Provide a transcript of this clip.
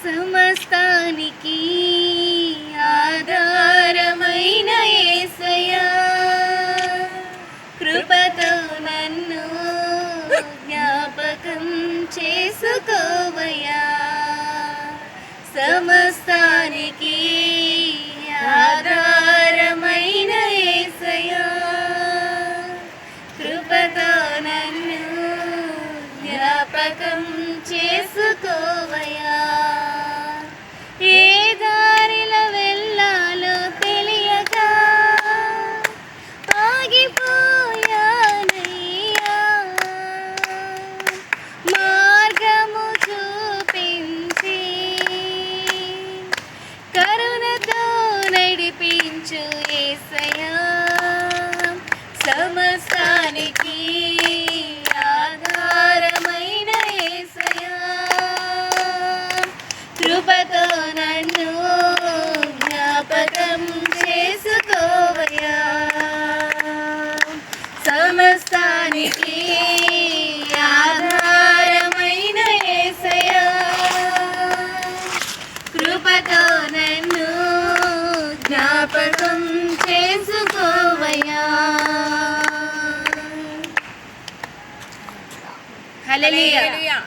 సమస్తానికి ఆధారమైన యేసయ్యా, కృపతో నన్ను జ్ఞాపకం చేసుకోవయ్యా. సమస్తానికి ఆధారమైన యేసయ్యా, కృపతో నన్ను జ్ఞాపకం చేసుకోవయ్యా. ఏ దారిలో వెళ్ళాలో తెలియక ఆగిపోయానయ్యా, మార్గము చూపించి కరుణతో నడిపించు యేసయ్యా. సమస్తానికి ఆధారమైన యేసయ్యా, కృపతో నన్ను జ్ఞాపకం చేసుకోవయ్యా. సమస్తానికి ఆధారమైన యేసయ్యా, కృపతో నన్ను జ్ఞాపకం చేసుకోవయ్యా. హల్లెలూయా.